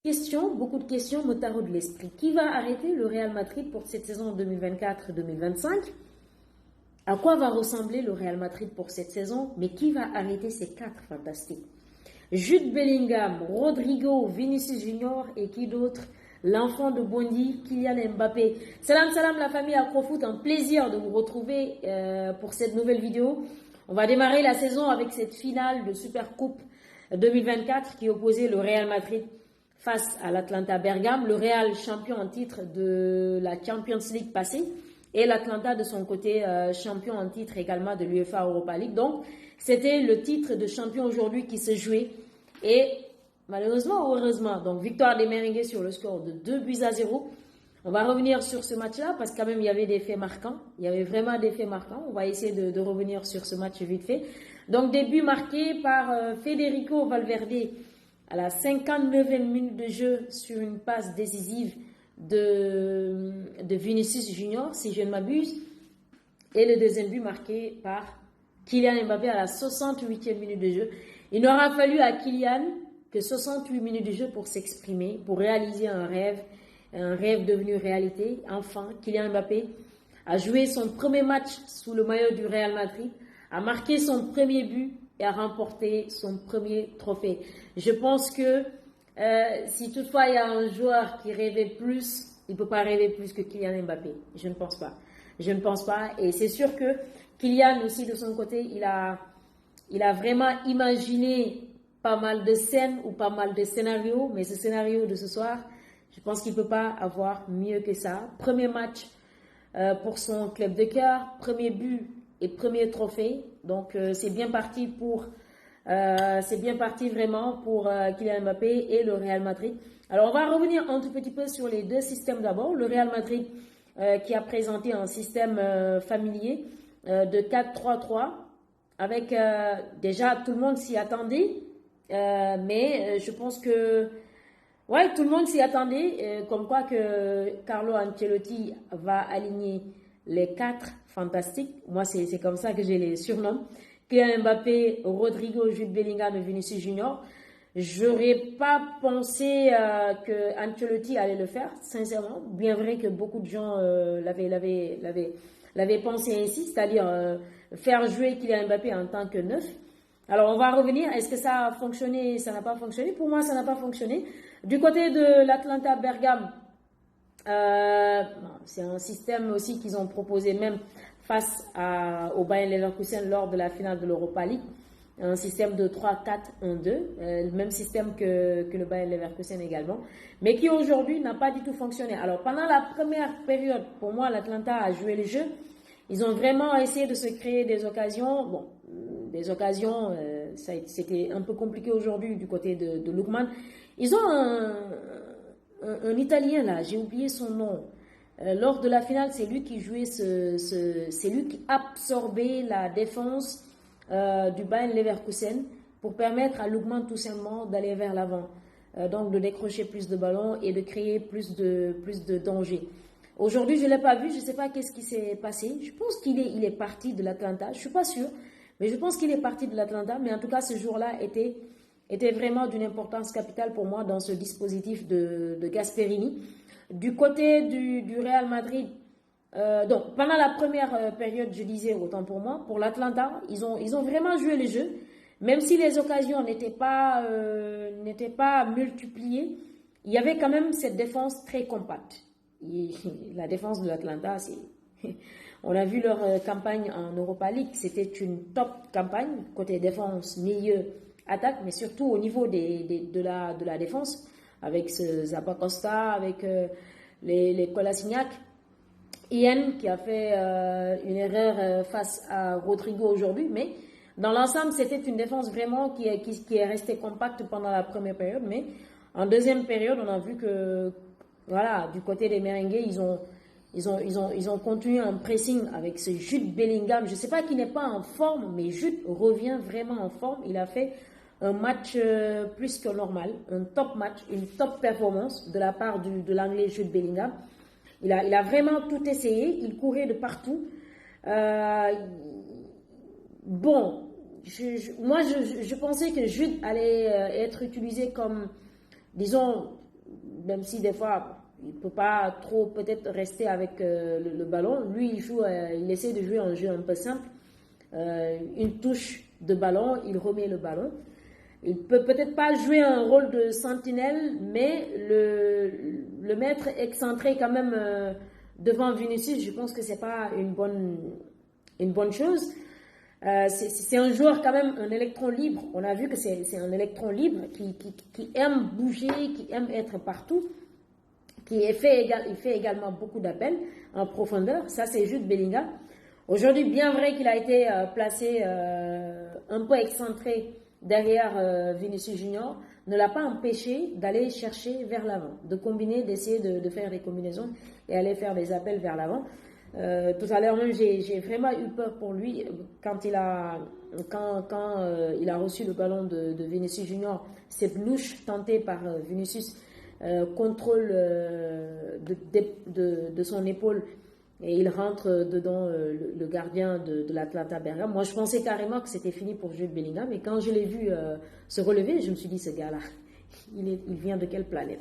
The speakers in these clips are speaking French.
Beaucoup de questions me taraudent l'esprit. Qui va arrêter le Real Madrid pour cette saison 2024-2025? À quoi va ressembler le Real Madrid pour cette saison? Mais qui va arrêter ces quatre fantastiques? Jude Bellingham, Rodrigo, Vinicius Junior et qui d'autre? L'enfant de Bondy, Kylian Mbappé. Salam salam la famille Acrofoot, un plaisir de vous retrouver pour cette nouvelle vidéo. On va démarrer la saison avec cette finale de Supercoupe 2024 qui opposait le Real Madrid face à l'Atlanta Bergame, le Real champion en titre de la Champions League passée et l'Atlanta de son côté champion en titre également de l'UEFA Europa League. Donc c'était le titre de champion aujourd'hui qui se jouait et malheureusement ou heureusement, donc victoire des Merengues sur le score de 2-0. On va revenir sur ce match-là parce que quand même il y avait des faits marquants, il y avait vraiment des faits marquants. On va essayer de revenir sur ce match vite fait. Donc début marqué par Federico Valverde à la 59e minute de jeu sur une passe décisive de Vinicius Junior, si je ne m'abuse. Et le deuxième but marqué par Kylian Mbappé à la 68e minute de jeu. Il n'aura fallu à Kylian que 68 minutes de jeu pour s'exprimer, pour réaliser un rêve devenu réalité. Enfin, Kylian Mbappé a joué son premier match sous le maillot du Real Madrid, a marqué son premier but et a remporté son premier trophée. Je pense que si toutefois il y a un joueur qui rêvait plus, il ne peut pas rêver plus que Kylian Mbappé. Je ne pense pas. Je ne pense pas. Et c'est sûr que Kylian aussi de son côté, il a vraiment imaginé pas mal de scènes ou pas mal de scénarios. Mais ce scénario de ce soir, je pense qu'il ne peut pas avoir mieux que ça. Premier match pour son club de cœur, premier but et premier trophée. Donc c'est bien parti vraiment pour Kylian Mbappé et le Real Madrid. Alors on va revenir un tout petit peu sur les deux systèmes d'abord. Le Real Madrid qui a présenté un système familier de 4-3-3 avec déjà tout le monde s'y attendait, mais je pense que ouais, tout le monde s'y attendait, comme quoi que Carlo Ancelotti va aligner les quatre fantastiques. Moi, c'est comme ça que je les surnomme. Kylian Mbappé, Rodrigo, Jude Bellingham et Vinicius Junior. J'aurais pas pensé que Ancelotti allait le faire, sincèrement. Bien vrai que beaucoup de gens l'avaient pensé ainsi, c'est-à-dire faire jouer Kylian Mbappé en tant que neuf. Alors, on va revenir. Est-ce que ça a fonctionné? Ça n'a pas fonctionné. Pour moi, ça n'a pas fonctionné. Du côté de l'Atlanta Bergame, c'est un système aussi qu'ils ont proposé même face au Bayern Leverkusen lors de la finale de l'Europa League. Un système de 3-4-1-2, le même système que le Bayern Leverkusen également, mais qui aujourd'hui n'a pas du tout fonctionné. Alors, pendant la première période, pour moi, l'Atlanta a joué le jeu. Ils ont vraiment essayé de se créer des occasions. Bon, des occasions, c'était un peu compliqué aujourd'hui du côté de Lookman. Ils ont un Italien là, j'ai oublié son nom. Lors de la finale, c'est lui qui jouait c'est lui qui absorbait la défense du Bayern Leverkusen pour permettre à Lookman tout simplement d'aller vers l'avant. Donc de décrocher plus de ballons et de créer plus de danger. Aujourd'hui, je ne l'ai pas vu, je ne sais pas qu'est-ce qui s'est passé. Je pense qu'il est parti de l'Atlanta, je ne suis pas sûre, mais je pense qu'il est parti de l'Atlanta. Mais en tout cas, ce jour-là était vraiment d'une importance capitale pour moi dans ce dispositif de Gasperini. Du côté du Real Madrid, donc pendant la première période, je disais autant pour moi, pour l'Atlanta, ils ont vraiment joué le jeu, même si les occasions n'étaient pas multipliées, il y avait quand même cette défense très compacte. La défense de l'Atlanta, on a vu leur campagne en Europa League, c'était une top campagne, côté défense, milieu, attaque, mais surtout au niveau de la défense, avec ce Zappa Costa, avec les Kolasinac, Ian qui a fait une erreur face à Rodrigo aujourd'hui, mais dans l'ensemble, c'était une défense vraiment qui est restée compacte pendant la première période, mais en deuxième période, on a vu que voilà, du côté des Merengues, ils ont continué un pressing avec ce Jude Bellingham. Je ne sais pas qu'il n'est pas en forme, mais Jude revient vraiment en forme. Il a fait un match plus que normal, un top match, une top performance de la part de l'anglais Jude Bellingham. Il a vraiment tout essayé, il courait de partout. Bon, moi je pensais que Jude allait être utilisé comme, disons, même si des fois, il ne peut pas trop peut-être rester avec le ballon. Lui, il essaie de jouer un jeu un peu simple. Une touche de ballon, il remet le ballon. Il peut peut-être pas jouer un rôle de sentinelle, mais le mettre excentré quand même devant Vinicius, je pense que c'est pas une bonne chose. C'est un joueur quand même, un électron libre. On a vu que c'est un électron libre qui aime bouger, qui aime être partout, il fait également beaucoup d'appels en profondeur. Ça, c'est Jude Bellingham. Aujourd'hui, bien vrai qu'il a été placé un peu excentré derrière Vinicius Junior, ne l'a pas empêché d'aller chercher vers l'avant, de combiner, d'essayer de faire des combinaisons et aller faire des appels vers l'avant. Tout à l'heure même, j'ai vraiment eu peur pour lui quand il a reçu le ballon de Vinicius Junior. Cette louche tentée par Vinicius, contrôle de son épaule, et il rentre dedans le gardien de l'Atalanta Bergame. Moi, je pensais carrément que c'était fini pour Jude Bellingham, et quand je l'ai vu se relever, je me suis dit, ce gars-là, il vient de quelle planète?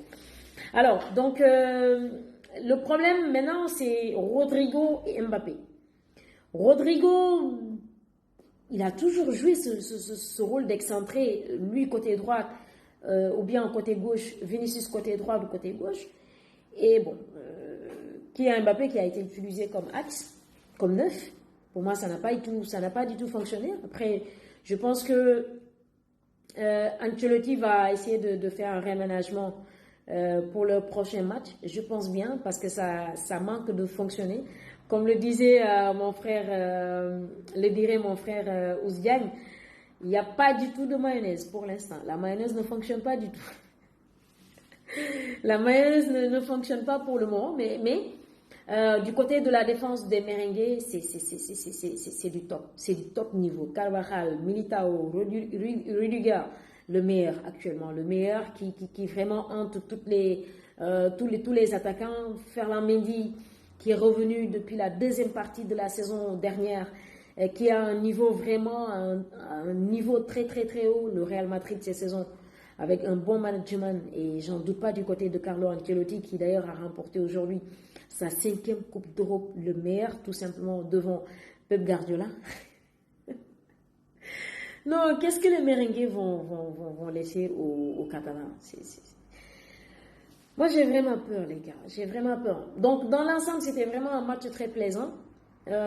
Alors, donc, le problème maintenant, c'est Rodrigo et Mbappé. Rodrigo, il a toujours joué ce rôle d'excentré, lui côté droit, ou bien côté gauche, Vinicius côté droit ou côté gauche. Et bon, Kylian Mbappé qui a été utilisé comme axe, comme neuf. Pour moi, ça n'a pas du tout fonctionné. Après, je pense que Ancelotti va essayer de faire un réaménagement pour le prochain match. Je pense bien, parce que ça manque de fonctionner. Comme le disait mon frère, mon frère Ousdiagne, il n'y a pas du tout de mayonnaise pour l'instant. La mayonnaise ne fonctionne pas du tout. La mayonnaise ne fonctionne pas pour le moment, mais du côté de la défense des merengues, c'est du top. C'est du top niveau. Carvajal, Militao, Rudiger, le meilleur actuellement. Le meilleur qui vraiment hante tous les attaquants. Ferland Mendy, qui est revenu depuis la deuxième partie de la saison dernière, qui a un niveau vraiment, un niveau très très très haut. Le Real Madrid cette saison, avec un bon management, et j'en doute pas du côté de Carlo Ancelotti, qui d'ailleurs a remporté aujourd'hui sa 5e Coupe d'Europe, le meilleur, tout simplement devant Pep Guardiola. Non, qu'est-ce que les merengues vont laisser aux Catalans? Moi, j'ai vraiment peur, les gars. J'ai vraiment peur. Donc, dans l'ensemble, c'était vraiment un match très plaisant.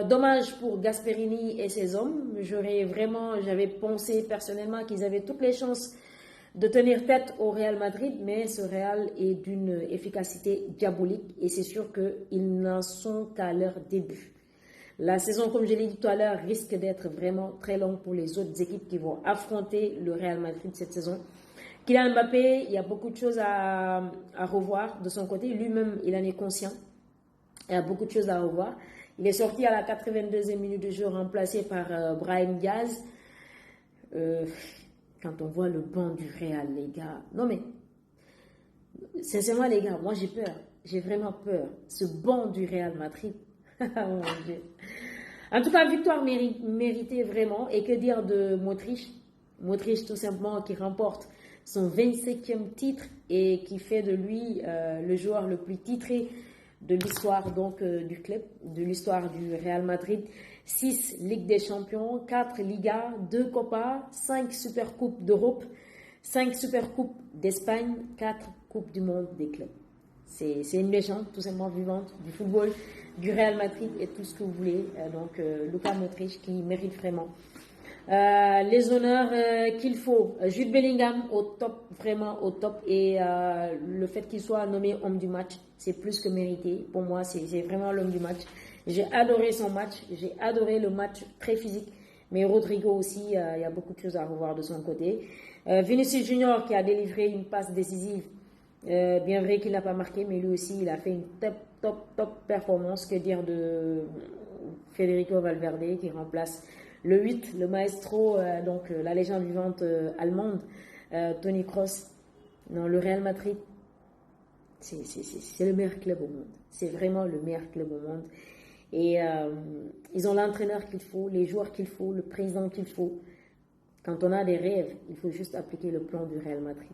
Dommage pour Gasperini et ses hommes. J'avais pensé personnellement qu'ils avaient toutes les chances de tenir tête au Real Madrid, mais ce Real est d'une efficacité diabolique, et c'est sûr qu'ils n'en sont qu'à leur début. La saison, comme je l'ai dit tout à l'heure, risque d'être vraiment très longue pour les autres équipes qui vont affronter le Real Madrid cette saison. Kylian Mbappé, il y a beaucoup de choses à revoir de son côté. Lui-même, il en est conscient. Il y a beaucoup de choses à revoir. Il est sorti à la 82e minute de jeu, remplacé par Brahim Diaz. Quand on voit le banc du Real, les gars. Non mais, sincèrement les gars, moi j'ai peur. J'ai vraiment peur. Ce banc du Real Madrid. Mon Dieu. En tout cas, victoire méritée vraiment. Et que dire de Modric? Modric tout simplement qui remporte son 27e titre et qui fait de lui le joueur le plus titré de l'histoire du club, de l'histoire du Real Madrid. 6 Ligue des Champions, 4 Liga, 2 Copa, 5 Supercoupes d'Europe, 5 Supercoupes d'Espagne, 4 Coupes du Monde des clubs. C'est une légende tout simplement vivante du football, du Real Madrid et tout ce que vous voulez. Donc Luka Modric qui mérite vraiment les honneurs qu'il faut. Jude Bellingham au top, vraiment au top, et le fait qu'il soit nommé homme du match, c'est plus que mérité. Pour moi, c'est vraiment l'homme du match. J'ai adoré son match, j'ai adoré le match très physique, mais Rodrigo aussi, il y a beaucoup de choses à revoir de son côté. Vinicius Junior qui a délivré une passe décisive, bien vrai qu'il n'a pas marqué, mais lui aussi, il a fait une top performance. Que dire de Federico Valverde qui remplace le 8, le maestro, la légende vivante allemande, Toni Kroos. Non, le Real Madrid, c'est le meilleur club au monde. C'est vraiment le meilleur club au monde. Et ils ont l'entraîneur qu'il faut, les joueurs qu'il faut, le président qu'il faut. Quand on a des rêves, il faut juste appliquer le plan du Real Madrid.